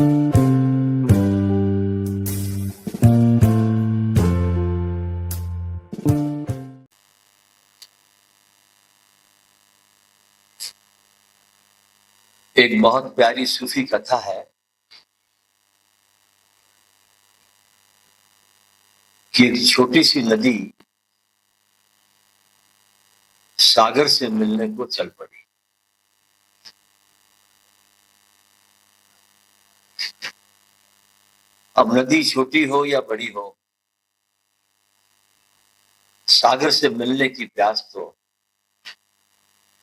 एक बहुत प्यारी सूफी कथा है कि एक छोटी सी नदी सागर से मिलने को चल पड़ी। अब नदी छोटी हो या बड़ी हो, सागर से मिलने की प्यास तो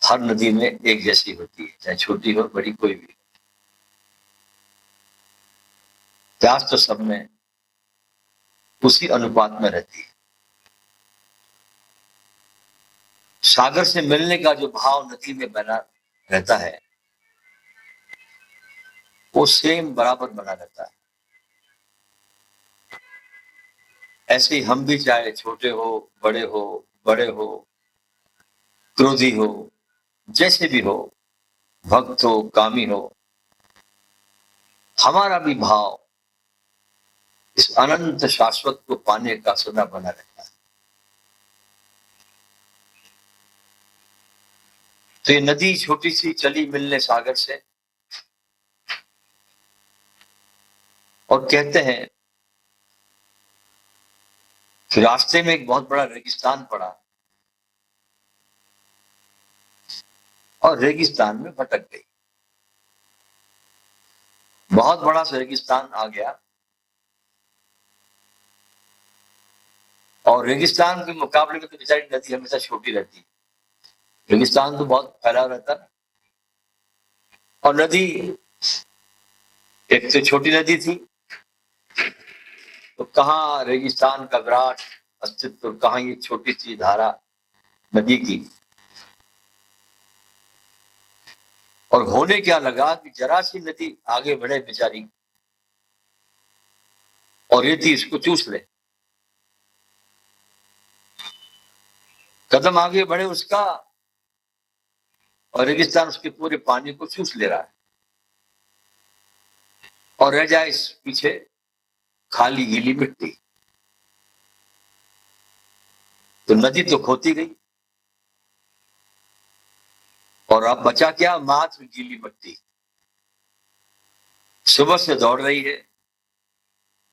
हर नदी में एक जैसी होती है, चाहे छोटी हो बड़ी कोई भी। प्यास तो सब में उसी अनुपात में रहती है। सागर से मिलने का जो भाव नदी में बना रहता है वो सेम बराबर बना रहता है। ऐसे ही हम भी चाहे छोटे हो, बड़े हो, क्रोधी हो, जैसे भी हो, भक्त हो, कामी हो, हमारा भी भाव इस अनंत शाश्वत को पाने का सदा बना रहता है। तो ये नदी छोटी सी चली मिलने सागर से, और कहते हैं कि रास्ते में एक बहुत बड़ा रेगिस्तान पड़ा और रेगिस्तान में भटक गई। बहुत बड़ा सा रेगिस्तान आ गया और रेगिस्तान के मुकाबले में तो बेचारी नदी हमेशा छोटी रहती है। रेगिस्तान तो बहुत फैला रहता है और नदी एक तो छोटी नदी थी, तो कहाँ रेगिस्तान का विराट अस्तित्व, कहाँ ये छोटी सी धारा नदी की। और होने क्या लगा कि जरा सी नदी आगे बढ़े बेचारी और रेती इसको चूस ले। कदम आगे बढ़े उसका और रेगिस्तान उसके पूरे पानी को चूस ले रहा है और रह जाए इस पीछे खाली गीली मिट्टी। तो नदी तो खोती गई और अब बचा क्या, मात्र गीली मिट्टी। सुबह से दौड़ रही है,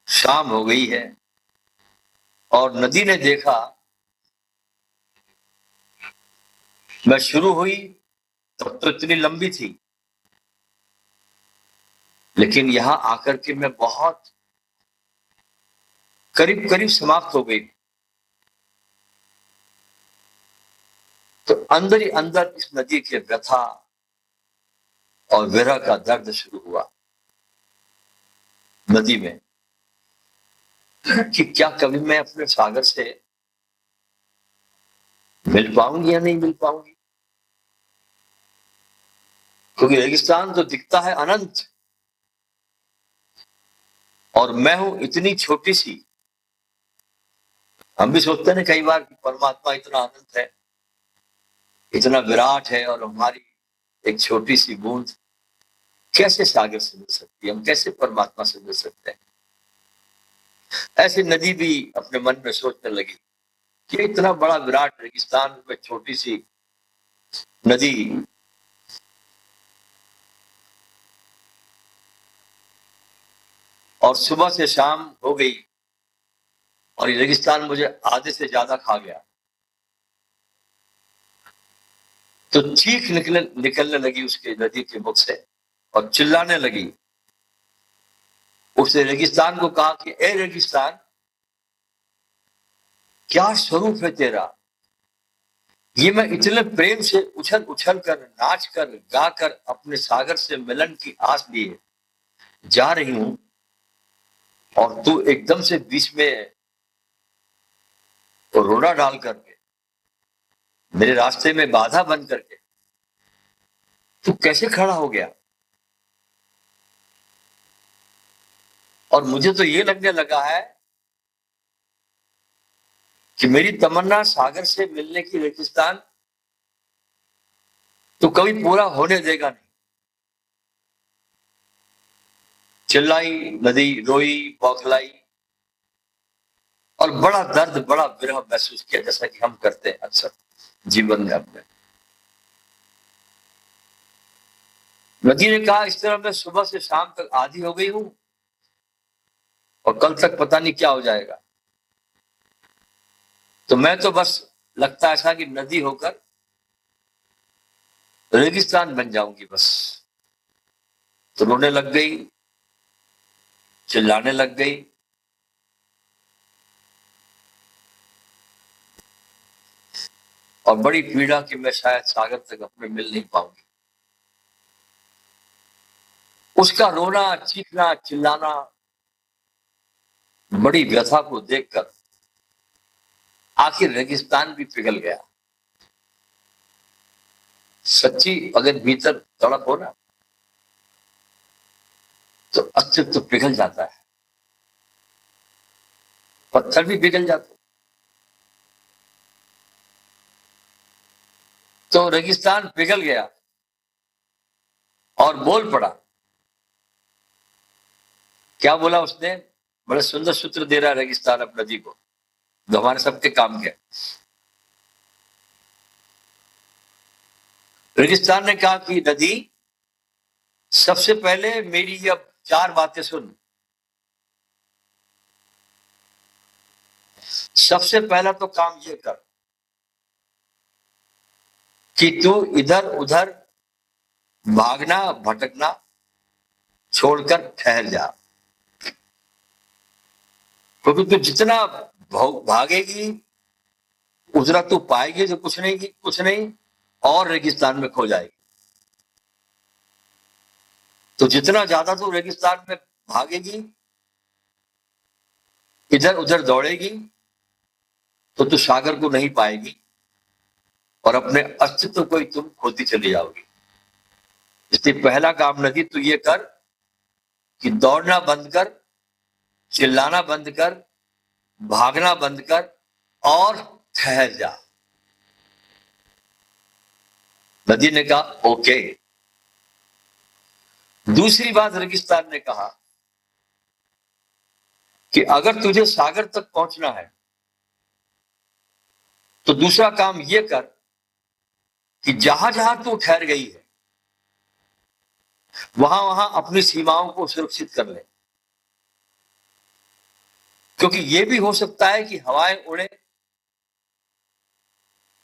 शाम हो गई है और नदी ने देखा मैं शुरू हुई तब तो इतनी लंबी थी, लेकिन यहां आकर के मैं बहुत करीब करीब समाप्त हो गई। तो अंदर ही अंदर इस नदी के व्यथा और विरह का दर्द शुरू हुआ नदी में कि क्या कभी मैं अपने सागर से मिल पाऊंगी या नहीं मिल पाऊंगी। क्योंकि रेगिस्तान तो दिखता है अनंत और मैं हूं इतनी छोटी सी। हम भी सोचते हैं कई बार कि परमात्मा इतना अनंत है, इतना विराट है और हमारी एक छोटी सी बूंद कैसे सागर से मिल सकती है, हम कैसे परमात्मा से मिल सकते हैं। ऐसी नदी भी अपने मन में सोचने लगी कि इतना बड़ा विराट रेगिस्तान में छोटी सी नदी और सुबह से शाम हो गई और ये रेगिस्तान मुझे आधे से ज्यादा खा गया। तो चीख निकलने लगी उसके नदी के मुख से और चिल्लाने लगी। उसने रेगिस्तान को कहा कि ए रेगिस्तान, क्या स्वरूप है तेरा। ये मैं इतने प्रेम से उछल उछल कर, नाच कर, गा कर अपने सागर से मिलन की आस लिए जा रही हूं और तू एकदम से बीच में रोड़ा डाल करके, मेरे रास्ते में बाधा बन करके तू कैसे खड़ा हो गया। और मुझे तो ये लगने लगा है कि मेरी तमन्ना सागर से मिलने की रेगिस्तान तो कभी पूरा होने देगा नहीं। चिल्लाई नदी, रोई, बौखलाई और बड़ा दर्द, बड़ा विरह महसूस किया, जैसा कि हम करते हैं अक्सर जीवन में अपने। नदी ने कहा, इस तरह मैं सुबह से शाम तक आदी हो गई हूं और कल तक पता नहीं क्या हो जाएगा। तो मैं तो बस लगता ऐसा कि नदी होकर रेगिस्तान बन जाऊंगी बस। तो रोने लग गई, चिल्लाने लग गई। और बड़ी पीड़ा कि मैं शायद सागर तक अपने मिल नहीं पाऊंगी। उसका रोना, चीखना, चिल्लाना, बड़ी व्यथा को देखकर आखिर रेगिस्तान भी पिघल गया। सच्ची अगर भीतर तड़प हो ना, तो अस्तित्व पिघल जाता है, पत्थर भी पिघल जाते। तो रेगिस्तान पिघल गया और बोल पड़ा। क्या बोला उसने? बड़े सुंदर सूत्र दे रहा है रेगिस्तान अब नदी को, जो हमारे सबके काम के। रेगिस्तान ने कहा कि नदी, सबसे पहले मेरी अब 4 बातें सुन। सबसे पहला तो काम ये कर कि तू इधर उधर भागना भटकना छोड़कर ठहर जा। क्योंकि तू जितना भागेगी उतना तू पाएगी तो कुछ नहीं और रेगिस्तान में खो जाएगी। तो जितना ज्यादा तू रेगिस्तान में भागेगी, इधर उधर दौड़ेगी, तो तू सागर को नहीं पाएगी और अपने अस्तित्व को ही तुम खोती चली जाओगी। इसलिए पहला काम नदी तू ये कर कि दौड़ना बंद कर, चिल्लाना बंद कर, भागना बंद कर और ठहर जा। नदी ने कहा ओके। दूसरी बात रेगिस्तान ने कहा कि अगर तुझे सागर तक पहुंचना है तो दूसरा काम यह कर कि जहां जहां तू ठहर गई है वहां वहां अपनी सीमाओं को सुरक्षित कर ले। क्योंकि यह भी हो सकता है कि हवाएं उड़े,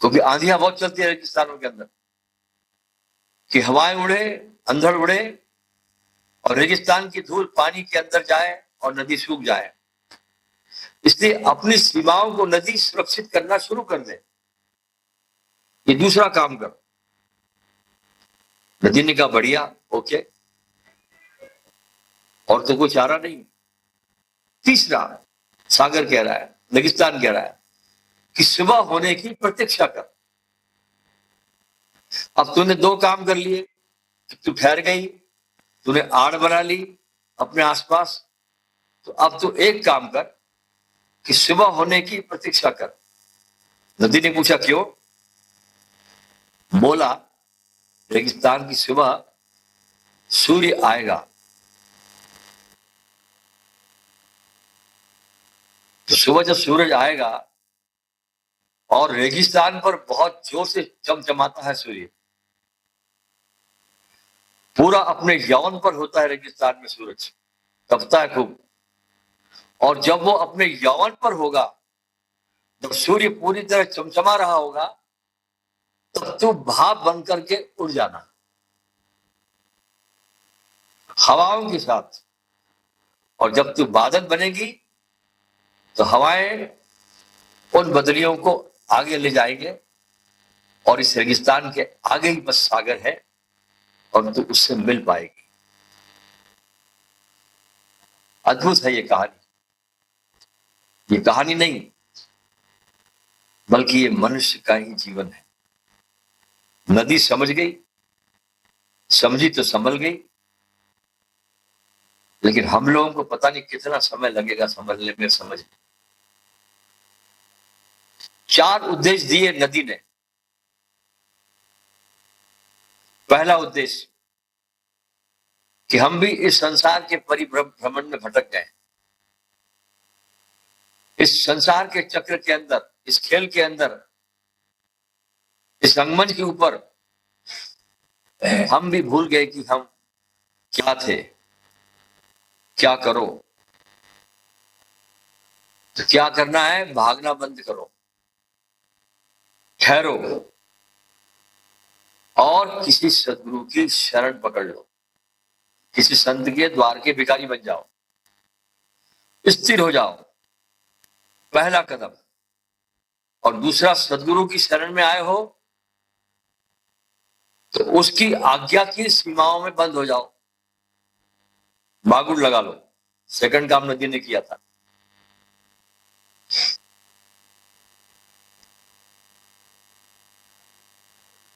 क्योंकि आंधियां बहुत चलती है रेगिस्तानों के अंदर, कि हवाएं उड़े, अंधड़ उड़े और रेगिस्तान की धूल पानी के अंदर जाए और नदी सूख जाए। इसलिए अपनी सीमाओं को नदी सुरक्षित करना शुरू कर दे। ये दूसरा काम कर। नदी ने कहा बढ़िया, ओके, और तो कोई चारा नहीं। तीसरा, सागर कह रहा है, रेगिस्तान कह रहा है कि सुबह होने की प्रतीक्षा कर। अब तूने 2 काम कर लिए, तू ठहर गई, तूने आड़ बना ली अपने आसपास, तो अब तू एक काम कर कि सुबह होने की प्रतीक्षा कर। नदी ने पूछा क्यों? बोला रेगिस्तान की सुबह सूर्य आएगा, तो सुबह जब सूरज आएगा और रेगिस्तान पर बहुत जोर से चमचमाता है सूर्य, पूरा अपने यौवन पर होता है रेगिस्तान में सूरज, तपता है खूब। और जब वो अपने यौवन पर होगा, जब सूर्य पूरी तरह चमचमा रहा होगा, तब तो भाप बन करके उड़ जाना हवाओं के साथ। और जब तू बादल बनेगी तो हवाएं उन बदलियों को आगे ले जाएंगे और इस रेगिस्तान के आगे ही बस सागर है और तू उससे मिल पाएगी। अद्भुत है ये कहानी। ये कहानी नहीं बल्कि ये मनुष्य का ही जीवन है। नदी समझ गई, समझी तो संभल गई, लेकिन हम लोगों को पता नहीं कितना समय लगेगा समझने में। समझ 4 उद्देश्य दिए नदी ने। पहला उद्देश्य कि हम भी इस संसार के परिभ्रमण में भटक गए, इस संसार के चक्र के अंदर, इस खेल के अंदर, इस रंगमंच के ऊपर हम भी भूल गए कि हम क्या थे, क्या करो। तो क्या करना है? भागना बंद करो, ठहरो और किसी सदगुरु की शरण पकड़ लो, किसी संत के द्वार के भिखारी बन जाओ, स्थिर हो जाओ, पहला कदम। और दूसरा, सदगुरु की शरण में आए हो तो उसकी आज्ञा की सीमाओं में बंद हो जाओ, बागुड़ लगा लो। सेकंड काम नदी ने किया था।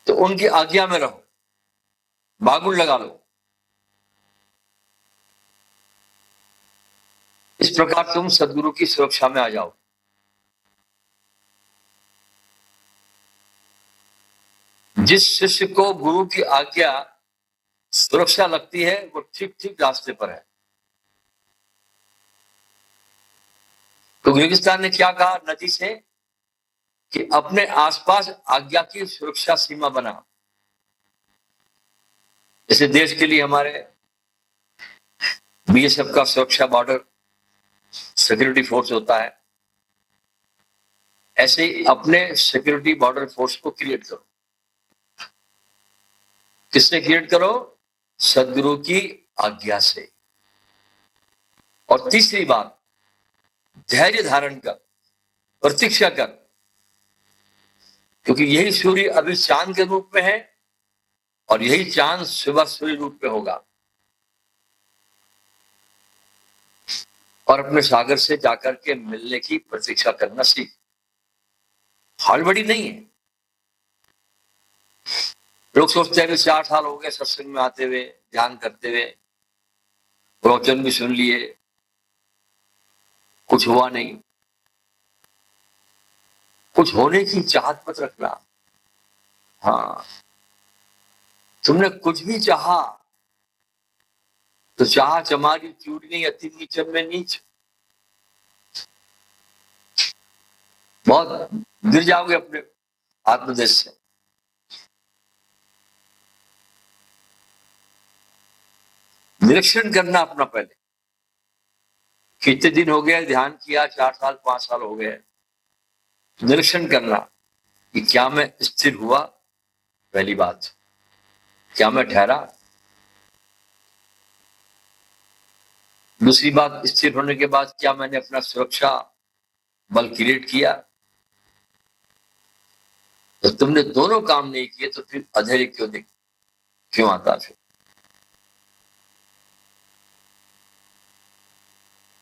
तो उनकी आज्ञा में रहो, बागुड़ लगा लो। इस प्रकार तुम सदगुरु की सुरक्षा में आ जाओ। जिस शिष्य को गुरु की आज्ञा सुरक्षा लगती है वो ठीक ठीक रास्ते पर है। तो रेगिस्तान ने क्या कहा नदी से कि अपने आसपास आज्ञा की सुरक्षा सीमा बना। जैसे देश के लिए हमारे बीएसएफ का सुरक्षा बॉर्डर सिक्योरिटी फोर्स होता है, ऐसे ही अपने सिक्योरिटी बॉर्डर फोर्स को क्रिएट करो। किससे क्रिएट करो? सदगुरु की आज्ञा से। और तीसरी बात, धैर्य धारण कर, प्रतीक्षा कर, क्योंकि यही सूर्य अभी चांद के रूप में है और यही चांद सुबह सूर्य रूप में होगा। और अपने सागर से जाकर के मिलने की प्रतीक्षा करना सीख। हड़बड़ी नहीं है। लोग सोचते हैं कि 4 साल हो गए सत्संग में आते हुए, ध्यान करते हुए, प्रवचन भी सुन लिए, कुछ हुआ नहीं। कुछ होने की चाहत मत रखना। हाँ, तुमने कुछ भी चाहा तो चाह चमारी चूड़ी नहीं, अति नीचम में नीच। बहुत गिर जाओगे अपने आत्मदेश से। निरीक्षण करना अपना पहले, कितने दिन हो गए ध्यान किया, 4 साल 5 साल हो गए। निरीक्षण करना कि क्या मैं स्थिर हुआ, पहली बात, क्या मैं ठहरा। दूसरी बात, स्थिर होने के बाद क्या मैंने अपना सुरक्षा बल क्रिएट किया। तो तुमने दोनों काम नहीं किए तो फिर अधैर्य क्यों आता फिर?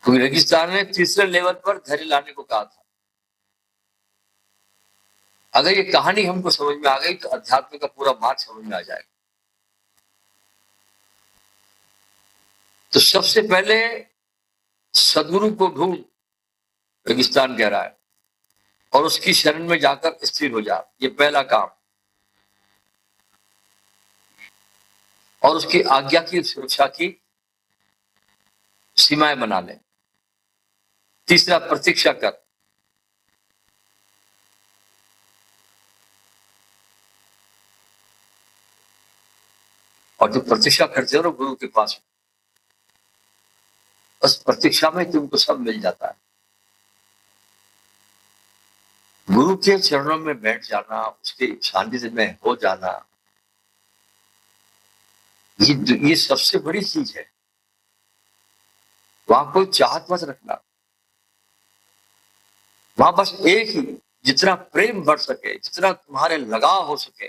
क्योंकि रेगिस्तान ने तीसरे लेवल पर धैर्य लाने को कहा था। अगर ये कहानी हमको समझ में आ गई तो अध्यात्म का पूरा मार्ग समझ में आ जाएगा। तो सबसे पहले सदगुरु को ढूंढ, रेगिस्तान कह रहा है, और उसकी शरण में जाकर स्थिर हो जा। ये पहला काम। और उसकी आज्ञा की सुरक्षा की सीमाएं बना ले। तीसरा, प्रतीक्षा कर। और जो प्रतीक्षा करते हो ना गुरु के पास, बस प्रतीक्षा में तुमको सब मिल जाता है। गुरु के चरणों में बैठ जाना, उसके सानिध्य में हो जाना, ये सबसे बड़ी चीज है। वहां कोई चाहत मत रखना। वहां बस एक ही, जितना प्रेम बढ़ सके, जितना तुम्हारे लगाव हो सके,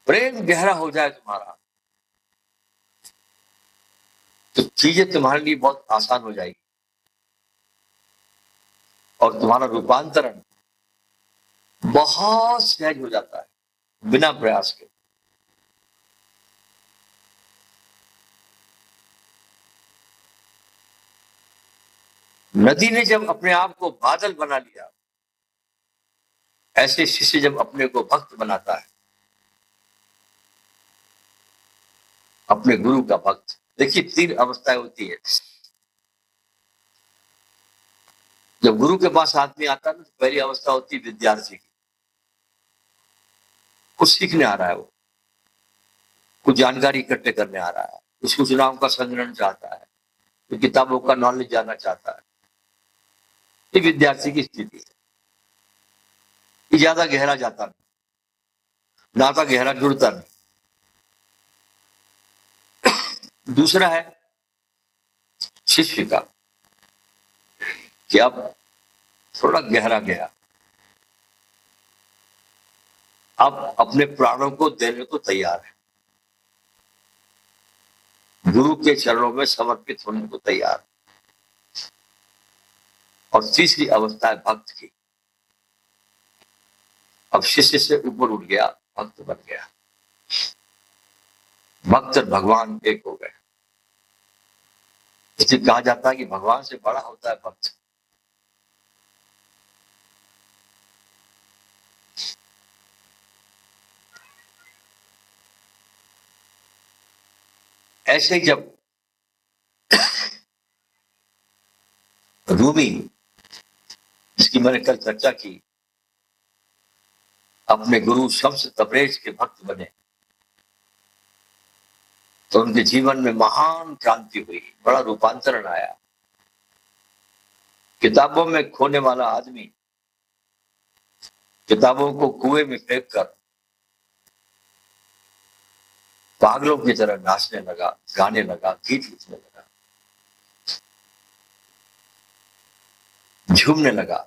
प्रेम गहरा हो जाए तुम्हारा, तो चीजें तुम्हारे लिए बहुत आसान हो जाएगी और तुम्हारा रूपांतरण बहुत सहज हो जाता है बिना प्रयास के। नदी ने जब अपने आप को बादल बना लिया, ऐसे शिष्य जब अपने को भक्त बनाता है अपने गुरु का भक्त। देखिए 3 अवस्थाएं होती है। जब गुरु के पास आदमी आता है ना, तो पहली अवस्था होती है विद्यार्थी की। कुछ सीखने आ रहा है, वो कुछ जानकारी इकट्ठे करने आ रहा है, कुछ सूचनाओं का संग्रहण चाहता है, कुछ किताबों का नॉलेज जानना चाहता है। ये विद्यार्थी की स्थिति है। ये ज्यादा गहरा जाता नहीं, नाता गहरा जुड़ता नहीं। दूसरा है शिष्य का, कि अब थोड़ा गहरा गया, अब अपने प्राणों को देने को तैयार है, गुरु के चरणों में समर्पित होने को तैयार। और तीसरी अवस्था है भक्त की। अब शिष्य से ऊपर उठ गया, भक्त बन गया। भक्त और भगवान एक हो गए। इसलिए कहा जाता है कि भगवान से बड़ा होता है भक्त। ऐसे ही जब रूमी, जिसकी मैंने कल चर्चा की, अपने गुरु शम्स तबरेज के भक्त बने, तो उनके जीवन में महान क्रांति हुई, बड़ा रूपांतरण आया। किताबों में खोने वाला आदमी किताबों को कुएं में फेंक कर पागलों की तरह नाचने लगा, गाने लगा, गीत लिखने लगा, झूमने लगा।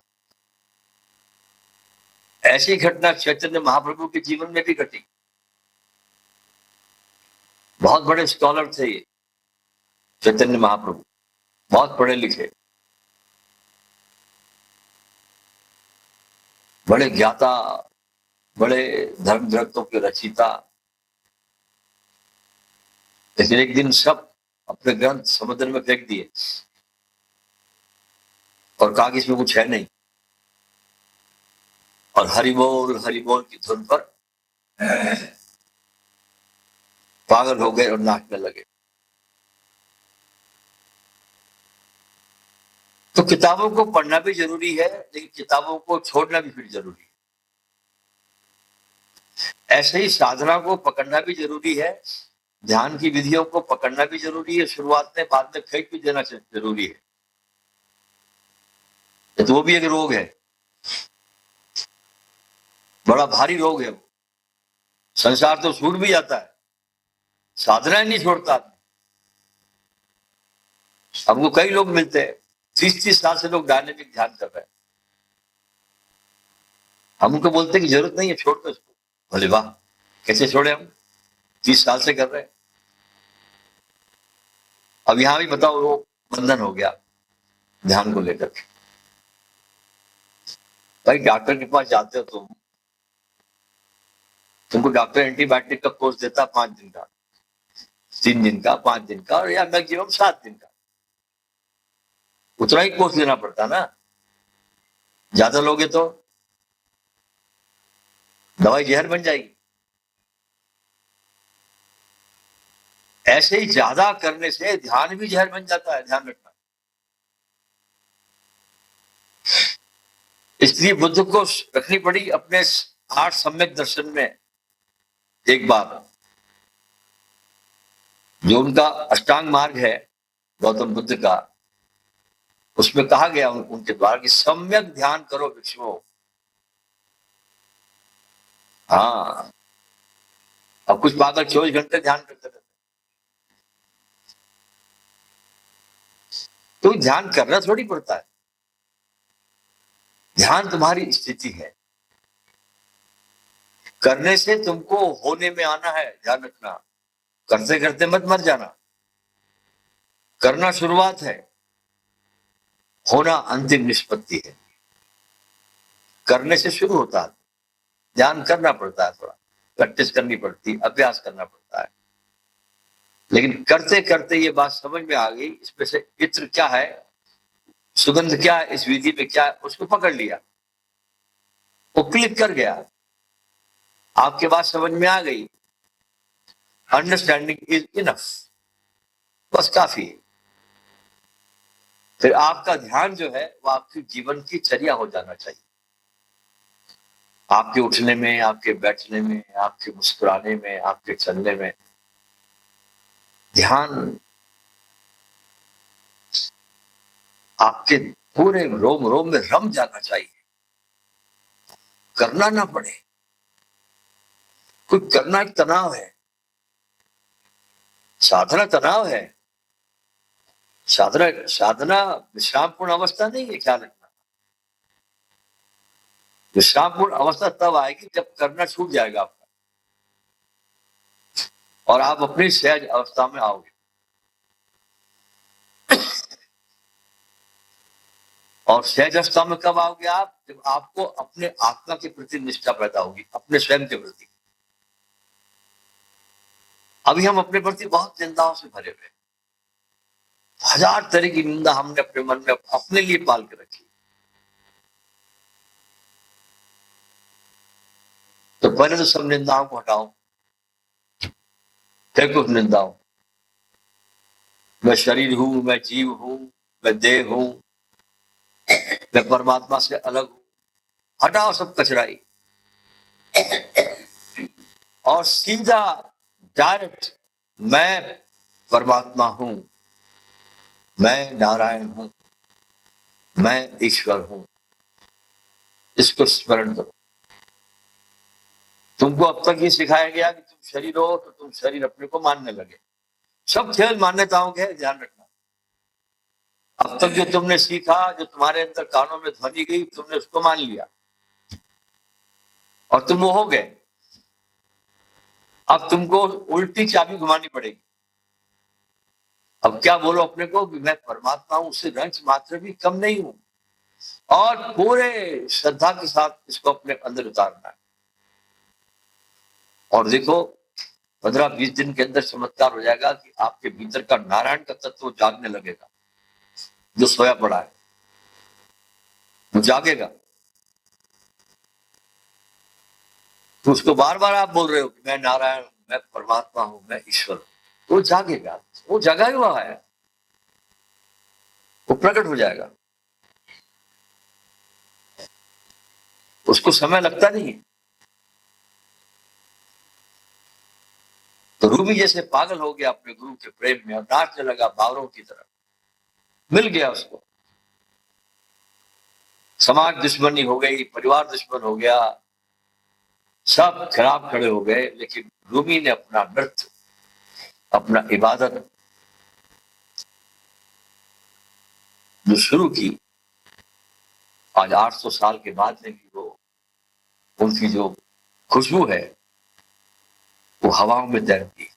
ऐसी घटना चैतन्य महाप्रभु के जीवन में भी घटी। बहुत बड़े स्कॉलर थे ये चैतन्य महाप्रभु, बहुत पढ़े लिखे, बड़े ज्ञाता, बड़े धर्म ग्रंथों के रचयिता। लेकिन एक दिन सब अपने ग्रंथ समुद्र में फेंक दिए और कहा कि इसमें कुछ है नहीं, और हरिबोल की धुन पर पागल हो गए और नाचने लगे। तो किताबों को पढ़ना भी जरूरी है, लेकिन किताबों को छोड़ना भी फिर जरूरी है। ऐसे ही साधना को पकड़ना भी जरूरी है, ध्यान की विधियों को पकड़ना भी जरूरी है। शुरुआत में, बाद में फेंक भी देना जरूरी है, तो वो भी एक रोग है, बड़ा भारी रोग है वो। संसार तो छूट भी जाता है, साधना ही नहीं छोड़ता आदमी। हमको कई लोग मिलते हैं, 30-30 साल से लोग डायनेमिक ध्यान कर रहे हैं। हम उनको बोलते हैं कि जरूरत नहीं है, छोड़ दो इसको। बोले वाह, कैसे छोड़े? हम 30 साल से कर रहे हैं। अब यहां भी बताओ, वो बंधन हो गया ध्यान को लेकर के। भाई डॉक्टर के पास जाते हो तुमको डॉक्टर एंटीबायोटिक का कोर्स देता 5 दिन का, 3 दिन का, 5 दिन का, और या मैक्सिमम 7 दिन का। उतना ही कोर्स लेना पड़ता ना। ज्यादा लोगे तो दवाई जहर बन जाएगी। ऐसे ही ज्यादा करने से ध्यान भी जहर बन जाता है, ध्यान रखना। इसलिए बुद्ध को रखनी पड़ी अपने 8 सम्यक दर्शन में एक बार, जो उनका अष्टांग मार्ग है गौतम बुद्ध का, उसमें कहा गया उनके द्वारा कि सम्यक ध्यान करो भिक्षुओं। हाँ, अब कुछ पागल 24 घंटे ध्यान करते रहते, तो ध्यान करना थोड़ी पड़ता है। ध्यान तुम्हारी स्थिति है, करने से तुमको होने में आना है, ध्यान रखना। करते करते मत मर जाना। करना शुरुआत है, होना अंतिम निष्पत्ति है। करने से शुरू होता है, ध्यान करना पड़ता है, थोड़ा प्रैक्टिस करनी पड़ती है, अभ्यास करना पड़ता है। लेकिन करते करते ये बात समझ में आ गई, इसमें से इत्र क्या है, सुगंध क्या है, इस विधि में क्या है, उसको पकड़ लिया, वो क्लिक कर गया, आपके बात समझ में आ गई। अंडरस्टैंडिंग इज इनफ, बस काफी है। फिर आपका ध्यान जो है वो आपकी जीवन की चर्या हो जाना चाहिए। आपके उठने में, आपके बैठने में, आपके मुस्कुराने में, आपके चलने में ध्यान आपके पूरे रोम रोम में रम जाना चाहिए। करना ना पड़े, कोई करना एक तनाव है, साधना तनाव है। साधना साधना विश्रामपूर्ण अवस्था नहीं है, ख्याल रखना। विश्रामपूर्ण अवस्था तब आएगी जब करना छूट जाएगा आपका और आप अपनी सहज अवस्था में आओगे। और सहज अवस्था में कब आओगे आप? जब आपको अपने आत्मा के प्रति निष्ठा पैदा होगी, अपने स्वयं के प्रति। अभी हम अपने प्रति बहुत निंदाओं से भरे हुए, हजार तरह की निंदा हमने अपने मन में अपने लिए पाल के रखी। तो पहले तो सब निंदाओं को हटाओ, फिर कुछ निंदाओं। मैं शरीर हूं, मैं जीव हूं, मैं देह हूं, मैं परमात्मा से अलग हूं। हटाओ सब कचराई और सीधा डायरेक्ट मैं परमात्मा हूं, मैं नारायण हूं, मैं ईश्वर हूं, इसको स्मरण करो। तुमको अब तक ये सिखाया गया कि तुम शरीर हो तो तुम शरीर अपने को मानने लगे। सब खेल मान्यताओं के, ध्यान रखना। अब तक जो तुमने सीखा, जो तुम्हारे अंदर कानों में ध्वनि गई, तुमने उसको मान लिया और तुम वो हो गए। अब तुमको उल्टी चाबी घुमानी पड़ेगी। अब क्या बोलो अपने को कि मैं परमात्मा हूं, उससे रंच मात्र भी कम नहीं हूं, और पूरे श्रद्धा के साथ इसको अपने अंदर उतारना है। और देखो 15-20 दिन के अंदर चमत्कार हो जाएगा कि आपके भीतर का नारायण का तत्व जागने लगेगा। जो सोया पड़ा है वो जागेगा। तो उसको बार बार आप बोल रहे हो कि मैं नारायण हूं, मैं परमात्मा हूं, मैं ईश्वर हूं, वो जागेगा। वो जगा हुआ है, वो प्रकट हो जाएगा। उसको समय लगता नहीं है। तो रूबी जैसे पागल हो गया अपने गुरु के प्रेम में और नाचने लगा बावरों की तरह। मिल गया उसको। समाज दुश्मनी हो गई, परिवार दुश्मन हो गया, सब खराब खड़े हो गए, लेकिन रूमी ने अपना नृत्य, अपना इबादत जो शुरू की, आज 800 साल के बाद में भी वो उनकी जो खुशबू है वो हवाओं में तैरती है।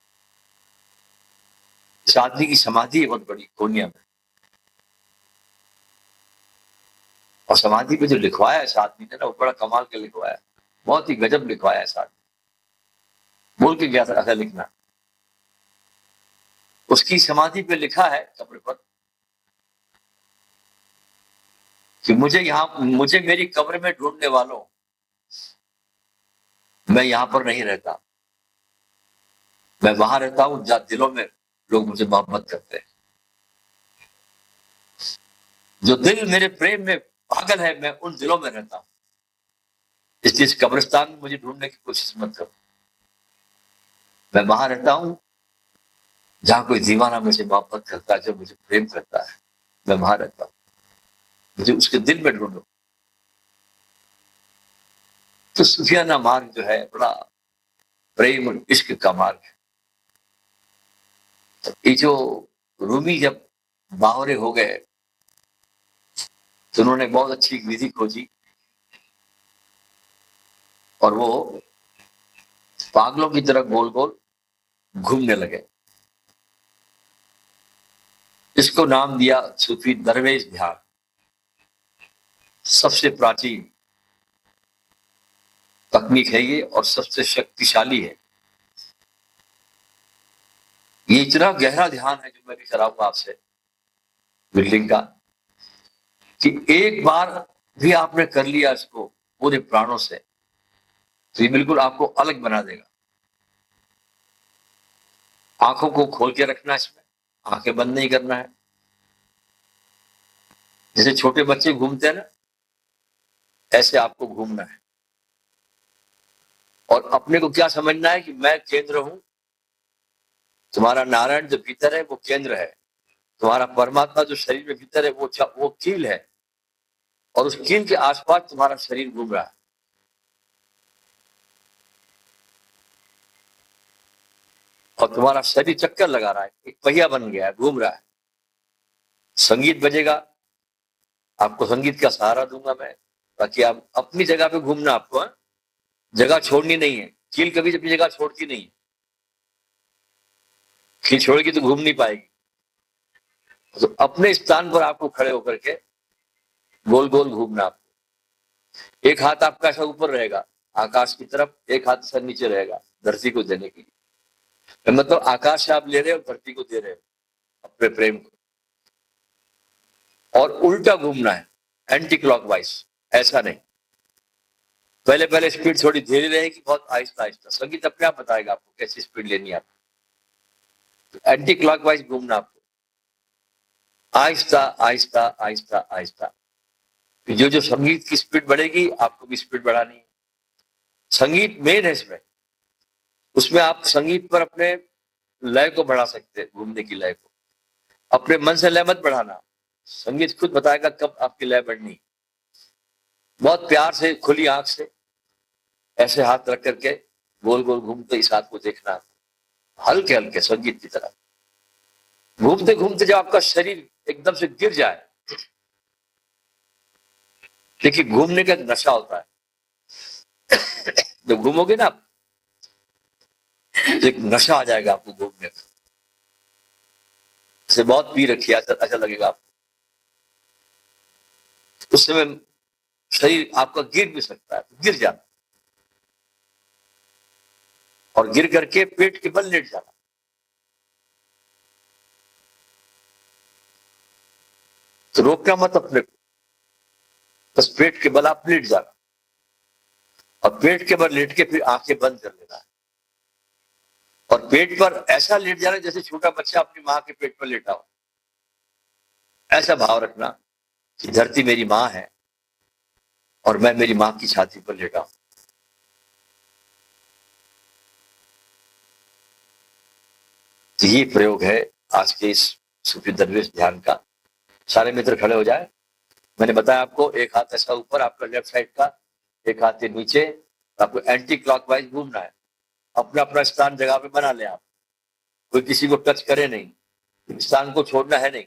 इस आदमी की समाधि है बहुत बड़ी, कोनिया में। और समाधि पे जो लिखवाया इस आदमी ने ना, वो बड़ा कमाल के लिखवाया, बहुत ही गजब लिखवाया इस आदमी। बोल के गया था ऐसा लिखना। उसकी समाधि पे लिखा है कब्र पर कि मुझे मेरी कब्र में ढूंढने वालों, मैं यहां पर नहीं रहता, मैं वहां रहता हूं जहां दिलों में लोग मुझे मोहब्बत करते हैं। जो दिल मेरे प्रेम में पागल है, मैं उन दिलों में रहता हूं। इसलिए इस कब्रिस्तान में मुझे ढूंढने की कोशिश मत करो। मैं वहां रहता हूं जहां कोई दीवाना मुझे मोहब्बत करता है, जो मुझे प्रेम करता है, मैं वहां रहता हूं। मुझे उसके दिल में ढूंढो। तो सूफियाना मार्ग जो है बड़ा प्रेम और इश्क का मार्ग है। तो ये जो रूमी जब बावरे हो गए तो उन्होंने बहुत अच्छी विधि खोजी और वो पागलों की तरह गोल गोल घूमने लगे। इसको नाम दिया सूफी दरवेश ध्यान। सबसे प्राचीन तकनीक है ये और सबसे शक्तिशाली है। ये इतना गहरा ध्यान है जो मैं भी कराऊंगा आपसे बिल्डिंग का, कि एक बार भी आपने कर लिया इसको पूरे प्राणों से तो ये बिल्कुल आपको अलग बना देगा। आंखों को खोल के रखना है, इसमें आंखें बंद नहीं करना है। जैसे छोटे बच्चे घूमते हैं ना, ऐसे आपको घूमना है। और अपने को क्या समझना है कि मैं केंद्र हूं। तुम्हारा नारायण जो भीतर है वो केंद्र है, तुम्हारा परमात्मा जो शरीर में भीतर है वो कील है, और उस कील के आसपास तुम्हारा शरीर घूम रहा है। और तुम्हारा शरीर चक्कर लगा रहा है, एक पहिया बन गया है, घूम रहा है। संगीत बजेगा, आपको संगीत का सहारा दूंगा मैं, ताकि आप अपनी जगह पे घूमना, आपको जगह छोड़नी नहीं है। कील कभी अपनी जगह छोड़ती नहीं है, कील छोड़ेगी तो घूम नहीं पाएगी। तो अपने स्थान पर आपको खड़े होकर के गोल गोल घूमना। आपको एक हाथ आपका ऐसा ऊपर रहेगा आकाश की तरफ, एक हाथ सर नीचे रहेगा धरती को देने के लिए। मतलब आकाश से आप ले रहे हो, धरती को दे रहे हो अपने प्रेम को। और उल्टा घूमना है, एंटी क्लॉकवाइज, ऐसा नहीं। पहले पहले स्पीड थोड़ी धीरे रहेगी, बहुत आहिस्ता आहिस्ता। संगीत अपने आप बताएगा आपको कैसी स्पीड लेनी है आपको। तो एंटी क्लॉकवाइज घूमना आपको, आहिस्ता आहिस्ता आहिस्ता आहिस्ता। जो जो संगीत की स्पीड बढ़ेगी, आपको भी स्पीड बढ़ानी है। संगीत मेन है इसमें, उसमें आप संगीत पर अपने लय को बढ़ा सकते हैं, घूमने की लय को। अपने मन से लय मत बढ़ाना, संगीत खुद बताएगा कब आपकी लय बढ़नी। बहुत प्यार से, खुली आंख से, ऐसे हाथ रख करके गोल गोल घूमते इस हाथ को देखना, हल्के हल्के संगीत की तरह घूमते घूमते। जब आपका शरीर एकदम से गिर जाए, देखिए घूमने का एक नशा होता है। जब घूमोगे ना आप, एक नशा आ जाएगा आपको घूमने का, से बहुत पी रखी है, अच्छा लगेगा आपको। उस समय शरीर आपका गिर भी सकता है, गिर जाना, और गिर करके पेट के बल लेट जाना। तो रोकना मत अपने को, बस पेट के बल आप लेट जाना, और पेट के बल लेट के फिर आंखें बंद कर लेना है। और पेट पर ऐसा लेट जाना जैसे छोटा बच्चा अपनी माँ के पेट पर लेटा हो। ऐसा भाव रखना कि धरती मेरी माँ है और मैं मेरी माँ की छाती पर लेटा हूं। तो ये प्रयोग है आज के इस सूफी दरवेश ध्यान का। सारे मित्र खड़े हो जाए। मैंने बताया आपको, एक हाथ ऐसा ऊपर आपका लेफ्ट साइड का, एक हाथ नीचे। आपको एंटी क्लॉकवाइज घूमना है, अपना अपना स्थान जगह पे बना ले आप। कोई किसी को टच करे नहीं, स्थान को छोड़ना है नहीं।